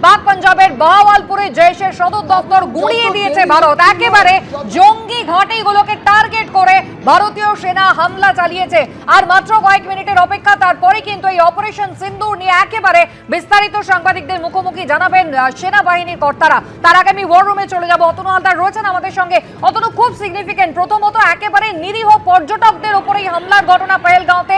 পাক পাঞ্জাবের বাহাওয়ালপুরে জৈশের সদর দপ্তর গুঁড়িয়ে দিয়েছে ভারত। একেবারে জঙ্গি ঘাঁটিগুলোকে টার্গেট করে ভারতীয় সেনা হামলা চালিয়েছে। আর মাত্র কয়েক মিনিটের অপেক্ষা, তারপরে কিন্তু এই অপারেশন সিন্দুর নিয়ে একেবারে বিস্তারিত সাংবাদিকদের মুখোমুখি জানাবেন সেনাবাহিনীর কর্তারা। তার আগে আমি ওয়ার রুমে চলে যাব। অতনু হালদার রয়েছেন আমাদের সঙ্গে। অতনু, খুব সিগনিফিকেন্ট, প্রথমত একেবারে নিরীহ পর্যটকদের উপরেই হামলার ঘটনা পেহেলগাঁওতে।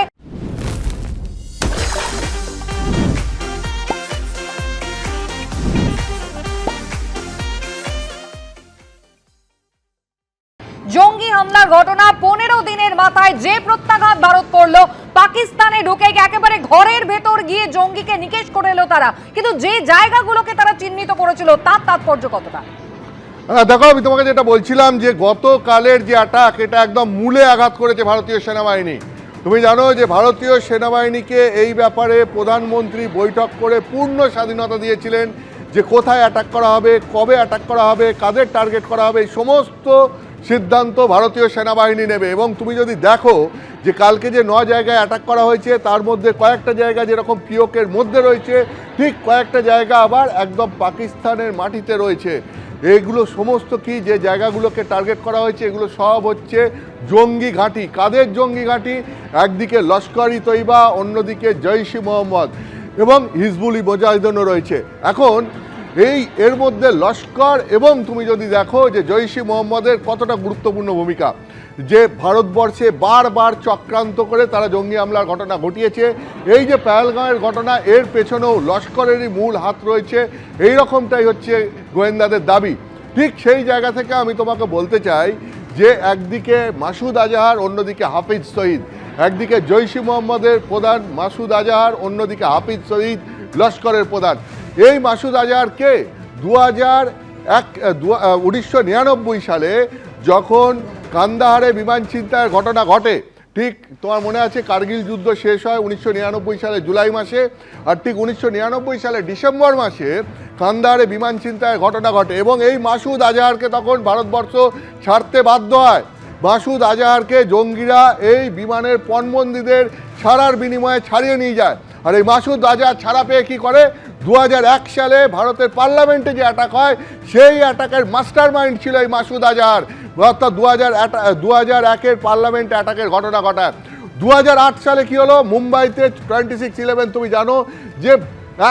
জঙ্গি হামলার ঘটনা 15 দিনের মাথায় যে প্রত্যাঘাত ভারত করলো, পাকিস্তানে ঢুকে একেবারে ঘরের ভেতর গিয়ে জঙ্গিকে নিকেশ করে এলো তারা। কিন্তু যে জায়গাগুলোকে তারা চিহ্নিত করেছিল তার তাৎপর্য কতটা? দেখো, আমি তোমাকে যেটা বলছিলাম যে গতকালের যে অ্যাটাক, এটা একদম মূলে আঘাত করেছে ভারতীয় সেনাবাহিনী। তুমি জানো যে ভারতীয় সেনাবাহিনীকে এই ব্যাপারে প্রধানমন্ত্রী বৈঠক করে পূর্ণ স্বাধীনতা দিয়েছিলেন যে কোথায় অ্যাটাক করা হবে, কবে অ্যাটাক করা হবে, কাদের টার্গেট করা হবে, এই সমস্ত সিদ্ধান্ত ভারতীয় সেনাবাহিনী নেবে। এবং তুমি যদি দেখো যে কালকে যে 9 জায়গায় অ্যাটাক করা হয়েছে, তার মধ্যে কয়েকটা জায়গা যেরকম পিওকের মধ্যে রয়েছে, ঠিক কয়েকটা জায়গা আবার একদম পাকিস্তানের মাটিতে রয়েছে। এইগুলো সমস্ত কি যে জায়গাগুলোকে টার্গেট করা হয়েছে, এগুলো সব হচ্ছে জঙ্গি ঘাঁটি। কাদের জঙ্গি ঘাঁটি? একদিকে লস্কর-ই তৈবা, অন্যদিকে জৈশ-ই মোহাম্মদ এবং হিজবুল মুজাহিদিনও রয়েছে। এখন এর মধ্যে লস্কর এবং তুমি যদি দেখো যে জৈশ-ই মোহাম্মদের কতটা গুরুত্বপূর্ণ ভূমিকা, যে ভারতবর্ষে বারবার চক্রান্ত করে তারা জঙ্গি হামলার ঘটনা ঘটিয়েছে। এই যে পেহেলগাঁওয়ের ঘটনা, এর পেছনেও লস্করেরই মূল হাত রয়েছে, এই রকমটাই হচ্ছে গোয়েন্দাদের দাবি। ঠিক সেই জায়গা থেকে আমি তোমাকে বলতে চাই যে একদিকে মাসুদ আজহার, অন্যদিকে হাফিজ সঈদ। একদিকে জৈশ-ই মোহাম্মদের প্রধান মাসুদ আজহার, অন্যদিকে হাফিজ সঈদ লস্করের প্রধান। এই মাসুদ আজহারকে 1999 সালে যখন কান্দাহারে বিমান ছিনতাইয়ের ঘটনা ঘটে, ঠিক তোমার মনে আছে কার্গিল যুদ্ধ শেষ হয় 1999 সালে জুলাই মাসে, আর ঠিক 1999 সালে ডিসেম্বর মাসে কান্দাহারে বিমান ছিনতাইয়ের ঘটনা ঘটে এবং এই মাসুদ আজহারকে তখন ভারতবর্ষ ছাড়তে বাধ্য হয়। মাসুদ আজহারকে জঙ্গিরা এই বিমানের পণবন্দীদের ছাড়ার বিনিময়ে ছাড়িয়ে নিয়ে যায়। আর এই মাসুদ আজহার ছাড়া পেয়ে কী করে? 2001 সালে ভারতের পার্লামেন্টে যে অ্যাটাক হয়, সেই অ্যাটাকের মাস্টার মাইন্ড ছিল এই মাসুদ আজহার। অর্থাৎ 2001-এর পার্লামেন্ট অ্যাটাকের ঘটনা ঘটায়। 2008 সালে কি হলো? মুম্বাইতে 26/11 তুমি জানো যে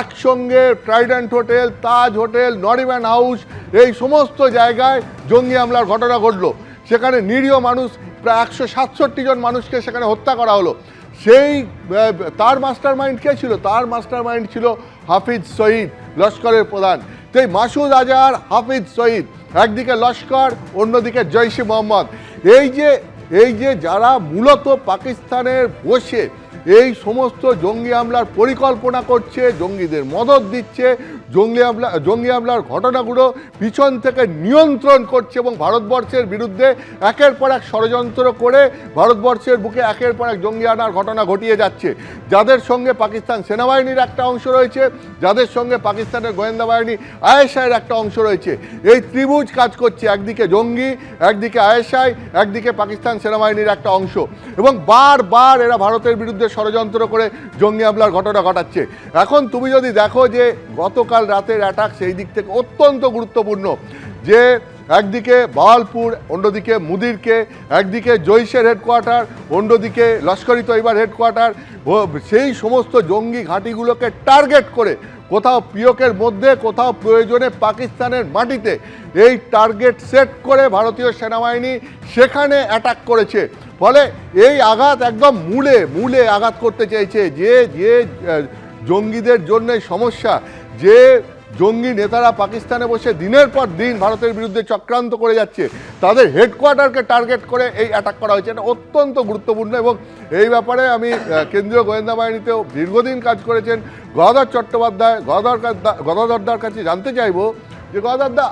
একসঙ্গে ট্রাইডেন্ট হোটেল, তাজ হোটেল, নরিম্যান হাউস, এই সমস্ত জায়গায় জঙ্গি হামলার ঘটনা ঘটলো। সেখানে নিরীহ মানুষ, প্রায় 167 জন মানুষকে সেখানে হত্যা করা হলো। সেই তার মাস্টার মাইন্ড কে ছিল? তার মাস্টার মাইন্ড ছিল হাফিজ সঈদ, লস্করের প্রধান। তো এই মাসুদ আজহার, হাফিজ সঈদ, একদিকে লস্কর, অন্যদিকে জৈশ-ই মোহাম্মদ। এই যে যারা মূলত পাকিস্তানের বসে এই সমস্ত জঙ্গি হামলার পরিকল্পনা করছে, জঙ্গিদের মদত দিচ্ছে, জঙ্গি হামলার ঘটনাগুলো পিছন থেকে নিয়ন্ত্রণ করছে এবং ভারতবর্ষের বিরুদ্ধে একের পর এক ষড়যন্ত্র করে ভারতবর্ষের বুকে একের পর এক জঙ্গি হামলার ঘটনা ঘটিয়ে যাচ্ছে। যাদের সঙ্গে পাকিস্তান সেনাবাহিনীর একটা অংশ রয়েছে, যাদের সঙ্গে পাকিস্তানের গোয়েন্দা বাহিনী আইএসআইয়ের একটা অংশ রয়েছে। এই ত্রিভুজ কাজ করছে, একদিকে জঙ্গি, একদিকে আইএসআই, একদিকে পাকিস্তান সেনাবাহিনীর একটা অংশ, এবং বারবার এরা ভারতের বিরুদ্ধে ষড়যন্ত্র করে জঙ্গি হামলার ঘটনা ঘটাচ্ছে। এখন তুমি যদি দেখো যে গতকাল রাতের অ্যাটাক সেই দিক থেকে অত্যন্ত গুরুত্বপূর্ণ, যে একদিকে বাহাওয়ালপুর, অন্যদিকে মুদিরকে, একদিকে জৈশের হেডকোয়ার্টার, অন্যদিকে লস্কর-ই তৈবার হেডকোয়ার্টার, সেই সমস্ত জঙ্গি ঘাঁটিগুলোকে টার্গেট করে কোথাও পিওকের মধ্যে, কোথাও প্রয়োজনে পাকিস্তানের মাটিতে এই টার্গেট সেট করে ভারতীয় সেনাবাহিনী সেখানে অ্যাটাক করেছে। ফলে এই আঘাত একদম মূলে আঘাত করতে চাইছে। যে জঙ্গিদের জন্য সমস্যা, যে জঙ্গি নেতারা পাকিস্তানে বসে দিনের পর দিন ভারতের বিরুদ্ধে চক্রান্ত করে যাচ্ছে, তাদের হেডকোয়ার্টারকে টার্গেট করে এই অ্যাটাক করা হয়েছে। এটা অত্যন্ত গুরুত্বপূর্ণ এবং এই ব্যাপারে আমি কেন্দ্রীয় গোয়েন্দা বাহিনীতেও দীর্ঘদিন কাজ করেছেন গদাধর চট্টোপাধ্যায়, গদাধরদার কাছে জানতে চাইব যে গদাধরদা,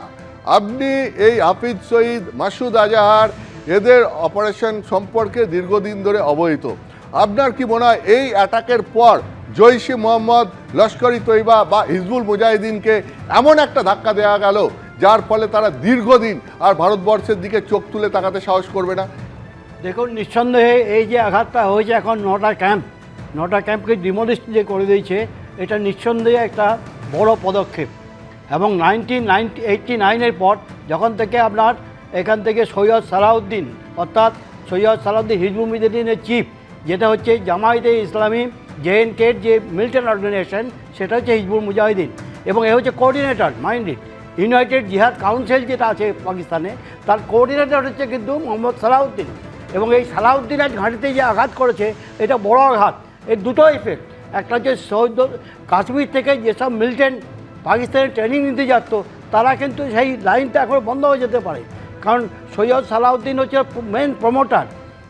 আপনি এই হাফিজ সঈদ, মাসুদ আজহার, এদের অপারেশন সম্পর্কে দীর্ঘদিন ধরে অবহিত। আপনার কি মনে হয় এই অ্যাটাকের পর জৈশ-ই মোহাম্মদ, লস্কর-ই তৈবা বা হিজবুল মুজাহিদিনকে এমন একটা ধাক্কা দেওয়া গেল যার ফলে তারা দীর্ঘদিন আর ভারতবর্ষের দিকে চোখ তুলে তাকাতে সাহস করবে না? দেখুন, নিঃসন্দেহে এই যে আঘাতটা হয়েছে, এখন 9টা ক্যাম্পকে ডিমোলিশ যে করে দিয়েছে, এটা নিঃসন্দেহে একটা বড় পদক্ষেপ। এবং 1989-এর পর যখন থেকে আপনার এখান থেকে সৈয়দ সালাউদ্দিন অর্থাৎ সৈয়দ সালাউদ্দিন হিজবুল মুজাহিদিনের চিফ, যেটা হচ্ছে জামায়াতে ইসলামী জেএনকের যে মিলিটেন্ট অর্গানাইজেশন, সেটা হচ্ছে হিজবুল মুজাহিদিন, এবং এ হচ্ছে কোঅর্ডিনেটর মাইন্ডেড ইউনাইটেড জিহাদ কাউন্সিল যেটা আছে পাকিস্তানে, তার কোঅর্ডিনেটর হচ্ছে কিন্তু মোহাম্মদ সালাউদ্দিন। এবং এই সালাউদ্দিনের ঘাঁটিতে যে আঘাত করেছে এটা বড় আঘাত। এর দুটো ইফেক্ট, একটা হচ্ছে সৌদ কাশ্মীর থেকে যেসব মিলিটেন্ট পাকিস্তানের ট্রেনিং নিতে যাচ্ত তারা কিন্তু সেই লাইনটা এখন বন্ধ হয়ে যেতে পারে, কারণ সৈয়দ সালাউদ্দিন হচ্ছে মেন প্রমোটার।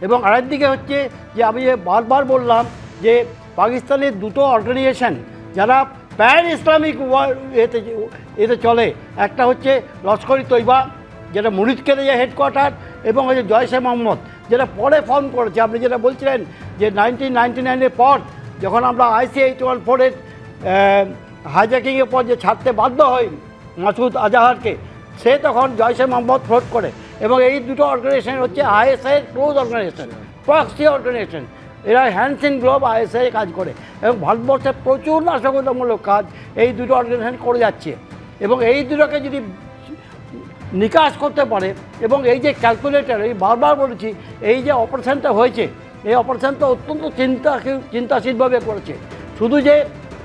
এবং আরেকদিকে হচ্ছে যে আমি যে বারবার বললাম যে পাকিস্তানের দুটো অর্গানাইজেশন যারা প্যান ইসলামিক এতে চলে, একটা হচ্ছে লস্করি তৈবা যেটা মুরিদকে যে হেডকোয়ার্টার, এবং হচ্ছে জয়শে মোহাম্মদ যেটা পরে ফর্ম করেছে। আপনি যেটা বলছিলেন যে 1999-এর পর যখন আমরা IC-814-এর হাইজ্যাকিংয়ের পর যে ছাড়তে বাধ্য হই মাসুদ আজাহারকে, সে তখন জয়শে মোহাম্মদ ফ্লোট করে। এবং এই দুটো অর্গানাইজেশন হচ্ছে ISI close organization, proxy organization, এরা হ্যান্ডস ইন গ্লোভ ISI কাজ করে, এবং ভারতবর্ষে প্রচুর নাশকতামূলক কাজ এই দুটো অর্গানাইজেশন করে যাচ্ছে। এবং এই দুটোকে যদি নিকাশ করতে পারে, এবং এই যে ক্যালকুলেটর, এই বারবার বলেছি, এই যে অপারেশানটা হয়েছে, এই অপারেশানটা অত্যন্ত চিন্তাশীলভাবে করেছে। শুধু যে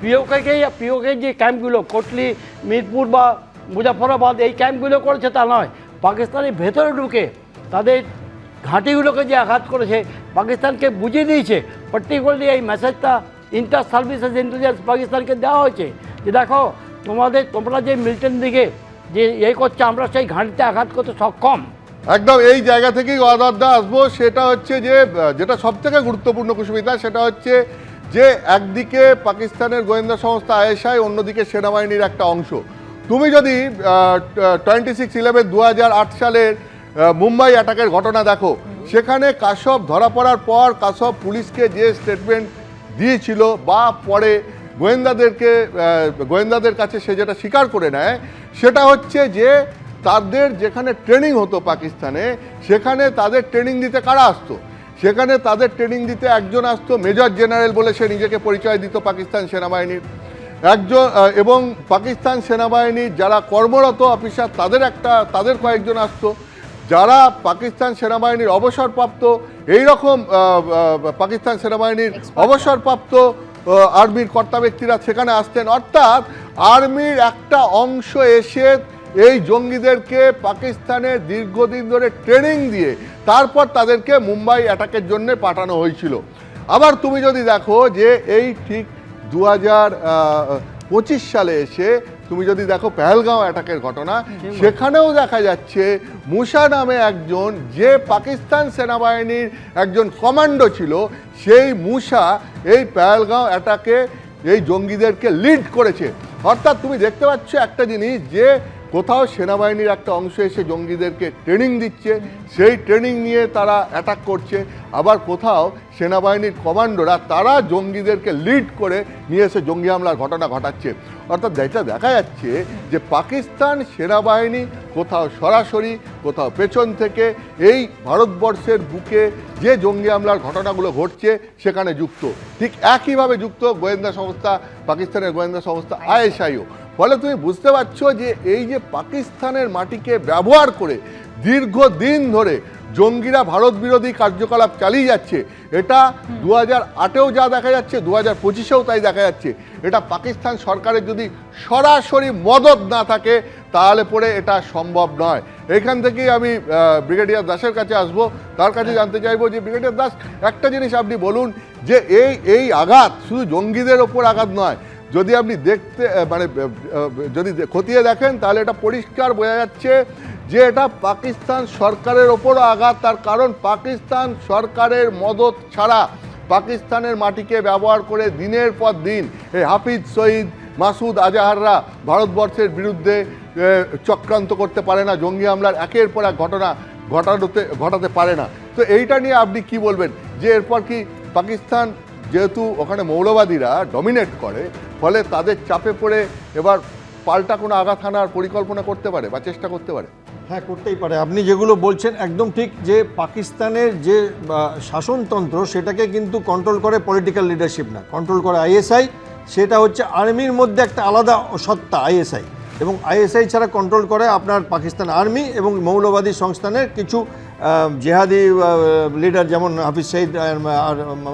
পিওকে যে ক্যাম্পগুলো কোটলি, মিরপুর বা মুজাফরাবাদ এই ক্যাম্পগুলো করেছে তা নয়, পাকিস্তানের ভেতরে ঢুকে তাদের ঘাঁটিগুলোকে যে আঘাত করেছে, পাকিস্তানকে বুঝিয়ে দিয়েছে। পার্টিকুলারলি এই মেসেজটা ইন্টার সার্ভিসেস ইন্টেলিজেন্স পাকিস্তানকে দেওয়া হয়েছে যে দেখো তোমরা যে মিলিটেন্ট দিকে যে করছে, আমরা সেই ঘাঁটিতে আঘাত করতে সক্ষম। একদম এই জায়গা থেকেই অদার্দা আসবো। সেটা হচ্ছে যে যেটা সবথেকে গুরুত্বপূর্ণ কুসুমিতা, সেটা হচ্ছে যে একদিকে পাকিস্তানের গোয়েন্দা সংস্থা ISI, অন্যদিকে সেনাবাহিনীর একটা অংশ। তুমি যদি 26/11/2008 সালের মুম্বাই অ্যাটাকের ঘটনা দেখো, সেখানে কাশব ধরা পড়ার পর কাশব পুলিশকে যে স্টেটমেন্ট দিয়েছিল বা পরে গোয়েন্দাদের কাছে সে যেটা স্বীকার করে নেয়, সেটা হচ্ছে যে তাদের যেখানে ট্রেনিং হতো পাকিস্তানে, সেখানে তাদের ট্রেনিং দিতে কারা আসতো? সেখানে তাদের ট্রেনিং দিতে একজন আসতো মেজর জেনারেল বলে সে নিজেকে পরিচয় দিত পাকিস্তান সেনাবাহিনীর একজন, এবং পাকিস্তান সেনাবাহিনীর যারা কর্মরত অফিসার তাদের কয়েকজন আসতো, যারা পাকিস্তান সেনাবাহিনীর অবসরপ্রাপ্ত এই রকম পাকিস্তান সেনাবাহিনীর অবসরপ্রাপ্ত আর্মির কর্তা ব্যক্তিরা সেখানে আসতেন। অর্থাৎ আর্মির একটা অংশ এসে এই জঙ্গিদেরকে পাকিস্তানে দীর্ঘদিন ধরে ট্রেনিং দিয়ে তারপর তাদেরকে মুম্বাই অ্যাটাকের জন্য পাঠানো হয়েছিল। আবার তুমি যদি দেখো যে এই ঠিক 2025 সালে এসে তুমি যদি দেখো পেহেলগাঁও অ্যাটাকের ঘটনা, সেখানেও দেখা যাচ্ছে মুসা নামে একজন যে পাকিস্তান সেনাবাহিনীর একজন কমান্ডো ছিল, সেই মুসা এই পেহেলগাঁও অ্যাটাকে এই জঙ্গিদেরকে লিড করেছে। অর্থাৎ তুমি দেখতে পাচ্ছ একটা জিনিস, যে কোথাও সেনাবাহিনীর একটা অংশ এসে জঙ্গিদেরকে ট্রেনিং দিচ্ছে, সেই ট্রেনিং নিয়ে তারা অ্যাটাক করছে, আবার কোথাও সেনাবাহিনীর কমান্ডোরা তারা জঙ্গিদেরকে লিড করে নিয়ে এসে জঙ্গি হামলার ঘটনা ঘটাচ্ছে। অর্থাৎ যেটা দেখা যাচ্ছে যে পাকিস্তান সেনাবাহিনী কোথাও সরাসরি, কোথাও পেছন থেকে এই ভারতবর্ষের বুকে যে জঙ্গি হামলার ঘটনাগুলো ঘটছে সেখানে যুক্ত। ঠিক একইভাবে যুক্ত গোয়েন্দা সংস্থা, পাকিস্তানের গোয়েন্দা সংস্থা ISIও। ফলে তুমি বুঝতে পারছো যে এই যে পাকিস্তানের মাটিকে ব্যবহার করে দীর্ঘদিন ধরে জঙ্গিরা ভারত বিরোধী কার্যকলাপ চালিয়ে যাচ্ছে, এটা 2008-এও যা দেখা যাচ্ছে, 2025-এও তাই দেখা যাচ্ছে। এটা পাকিস্তান সরকারের যদি সরাসরি মদত না থাকে তাহলে পরে এটা সম্ভব নয়। এইখান থেকেই আমি ব্রিগেডিয়ার দাসের কাছে আসবো, তার কাছে জানতে চাইবো যে ব্রিগেডিয়ার দাস, একটা জিনিস আপনি বলুন যে এই আঘাত শুধু জঙ্গিদের ওপর আঘাত নয়, যদি আপনি যদি খতিয়ে দেখেন তাহলে এটা পরিষ্কার বোঝা যাচ্ছে যে এটা পাকিস্তান সরকারের ওপরও আঘাত। তার কারণ পাকিস্তান সরকারের মদত ছাড়া পাকিস্তানের মাটিকে ব্যবহার করে দিনের পর দিন এই হাফিজ সঈদ, মাসুদ আজাহাররা ভারতবর্ষের বিরুদ্ধে চক্রান্ত করতে পারে না, জঙ্গি হামলার একের পর এক ঘটনা ঘটাতে পারে না। তো এইটা নিয়ে আপনি কি বলবেন, যে এরপর কি পাকিস্তান যেহেতু ওখানে মৌলবাদীরা ডমিনেট করে, ফলে তাদের চাপে পড়ে এবার পাল্টা কোনো আঘাত হানার পরিকল্পনা করতে পারে বা চেষ্টা করতে পারে? হ্যাঁ, করতেই পারে। আপনি যেগুলো বলছেন একদম ঠিক, যে পাকিস্তানের যে শাসনতন্ত্র সেটাকে কিন্তু কন্ট্রোল করে পলিটিক্যাল লিডারশিপ না, কন্ট্রোল করে ISI। সেটা হচ্ছে আর্মির মধ্যে একটা আলাদা সত্তা ISI। এবং আইএসআই ছাড়া কন্ট্রোল করে আপনার পাকিস্তান আর্মি এবং মৌলবাদী সংস্থানের কিছু জেহাদি লিডার যেমন হাফিজ সঈদ আর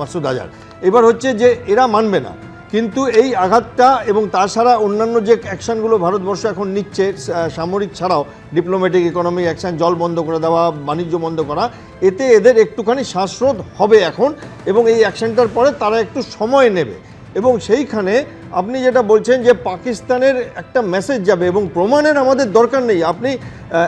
মাসুদ আজহার। এবার হচ্ছে যে এরা মানবে না, কিন্তু এই আঘাতটা এবং তাছাড়া অন্যান্য যে অ্যাকশানগুলো ভারতবর্ষ এখন নিচ্ছে সামরিক ছাড়াও ডিপ্লোম্যাটিক ইকোনমিক অ্যাকশান, জল বন্ধ করে দেওয়া, বাণিজ্য বন্ধ করা, এতে এদের একটুখানি শ্বাসরোধ হবে এখন এবং এই অ্যাকশানটার পরে তারা একটু সময় নেবে। এবং সেইখানে আপনি যেটা বলছেন যে পাকিস্তানের একটা মেসেজ যাবে এবং প্রমাণের আমাদের দরকার নেই। আপনি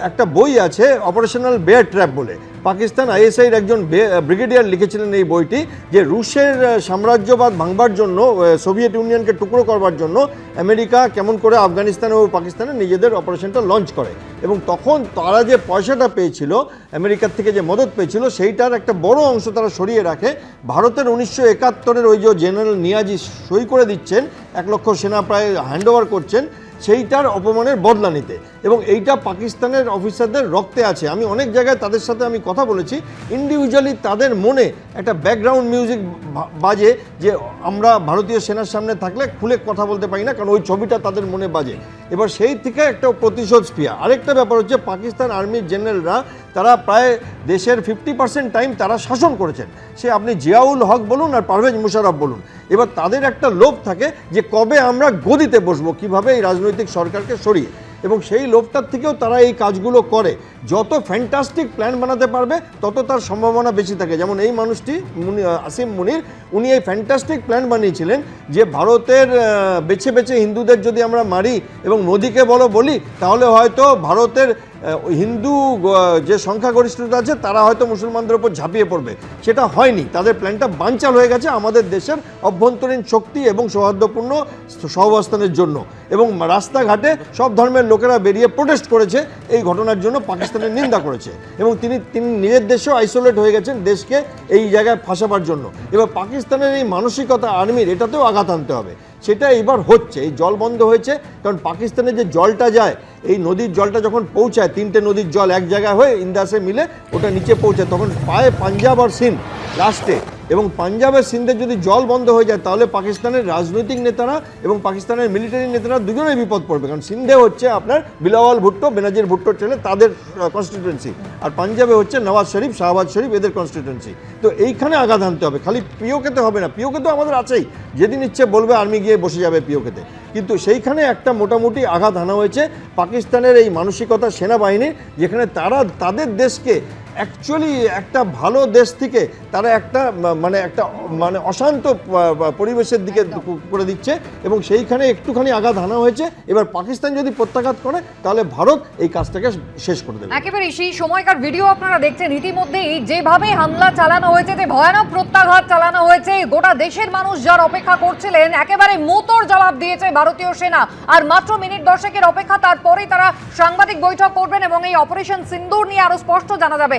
একটা বই আছে অপারেশনাল বেয়ার ট্র্যাপ বলে, পাকিস্তান আইএসআইয়ের একজন ব্রিগেডিয়ার লিখেছিলেন এই বইটি, যে রুশের সাম্রাজ্যবাদ ভাঙবার জন্য, সোভিয়েত ইউনিয়নকে টুকরো করবার জন্য আমেরিকা কেমন করে আফগানিস্তান ও পাকিস্তানে নিজেদের অপারেশনটা লঞ্চ করে এবং তখন তারা যে পয়সাটা পেয়েছিল আমেরিকার থেকে, যে মদত পেয়েছিল, সেইটার একটা বড় অংশ তারা সরিয়ে রাখে। ভারতের 1971-এর ওই যে জেনারেল নিয়াজি সই করে দিচ্ছেন, 1 লক্ষ সেনা প্রায় হ্যান্ডওভার করছেন, সেইটার অপমানের বদলা নিতে। এবং এইটা পাকিস্তানের অফিসারদের রক্তে আছে। আমি অনেক জায়গায় তাদের সাথে আমি কথা বলেছি, ইন্ডিভিজুয়ালি তাদের মনে একটা ব্যাকগ্রাউন্ড মিউজিক বাজে যে আমরা ভারতীয় সেনার সামনে থাকলে খুলে কথা বলতে পারি না, কারণ ওই ছবিটা তাদের মনে বাজে। এবার সেই থেকে একটা প্রতিশোধ স্পৃহা। আরেকটা ব্যাপার হচ্ছে পাকিস্তান আর্মির জেনারেলরা তারা প্রায় দেশের 50% টাইম তারা শাসন করেছেন, সে আপনি জিয়াউল হক বলুন আর পারভেজ মুশারফ বলুন। এবার তাদের একটা লোভ থাকে যে কবে আমরা গদিতে বসবো, কিভাবে এই রাজনৈতিক সরকারকে সরিয়ে, এবং সেই লোভটার থেকেও তারা এই কাজগুলো করে। যত ফ্যান্টাস্টিক প্ল্যান বানাতে পারবে তত তার সম্ভাবনা বেশি থাকে। যেমন এই মানুষটি আসিম মুনির, উনি এই ফ্যান্টাস্টিক প্ল্যান বানিয়েছিলেন যে ভারতের বেছে বেছে হিন্দুদের যদি আমরা মারি এবং মোদিকে বলি, তাহলে হয়তো ভারতের হিন্দু যে সংখ্যাগরিষ্ঠতা আছে তারা হয়তো মুসলমানদের উপর ঝাঁপিয়ে পড়বে। সেটা হয়নি, তাদের প্ল্যানটা বানচাল হয়ে গেছে আমাদের দেশের অভ্যন্তরীণ শক্তি এবং সৌহার্দ্যপূর্ণ সহাবস্থানের জন্য। এবং রাস্তাঘাটে সব ধর্মের লোকেরা বেরিয়ে প্রোটেস্ট করেছে এই ঘটনার জন্য, পাকিস্তানের নিন্দা করেছে এবং তিনি নিজের দেশেও আইসোলেট হয়ে গেছেন দেশকে এই জায়গায় ফাঁসাবার জন্য। এবার পাকিস্তানের এই মানসিকতা আর্মির, এটাতেও আঘাত আনতে হবে। সেটা এবার হচ্ছে, এই জল বন্ধ হয়েছে, কারণ পাকিস্তানে যে জলটা যায়, এই নদীর জলটা যখন পৌঁছায়, 3টে নদীর জল এক জায়গায় হয়ে ইন্দাসে মিলে ওটা নিচে পৌঁছায়, তখন পায় পাঞ্জাব আর সিন্ধ লাস্টে, এবং পাঞ্জাবের সিন্ধের যদি জল বন্ধ হয়ে যায় তাহলে পাকিস্তানের রাজনৈতিক নেতারা এবং পাকিস্তানের মিলিটারি নেতারা দুজনেই বিপদ পড়বে। কারণ সিন্ধে হচ্ছে আপনার বিলাওয়াল ভুট্টো, বেনাজির ভুট্টোর ছেলে, তাদের কনস্টিটুয়েন্সি, আর পাঞ্জাবে হচ্ছে নওয়াজ শরীফ, শাহবাজ শরীফ, এদের কনস্টিটুয়েন্সি। তো এইখানে আঘাত আনতে হবে, খালি পিওকেতে হবে না। পিওকে তো আমাদের আছেই, যেদিন ইচ্ছে বলবে আর্মি গিয়ে বসে যাবে পিওকেতে, কিন্তু সেইখানে একটা মোটামুটি আঘাত আনা হয়েছে পাকিস্তানের এই মানসিকতা সেনাবাহিনীর, যেখানে তারা তাদের দেশকে অ্যাকচুয়ালি একটা ভালো দেশ থেকে তারা একটা অশান্ত পরিবেশের দিকে করে দিচ্ছে এবং সেইখানে একটুখানি আঘাত আনা হয়েছে। এবার পাকিস্তান যদি প্রত্যাঘাত করে তাহলে ভারত এই কাজটাকে শেষ করে দেবে। একেবারে সেই সময়কার ভিডিও আপনারা দেখছেন, ইতিমধ্যেই যেভাবে হামলা চালানো হয়েছে, যে ভয়ানক প্রত্যাঘাত চালানো হয়েছে, গোটা দেশের মানুষ যার অপেক্ষা করছিলেন একেবারে মুতোর জবাব দিয়েছে ভারতীয় সেনা। আর মাত্র মিনিট 10 অপেক্ষা, তারপরেই তারা সাংবাদিক বৈঠক করবেন এবং এই অপারেশন সিন্দুর নিয়ে আরো স্পষ্ট জানা যাবে।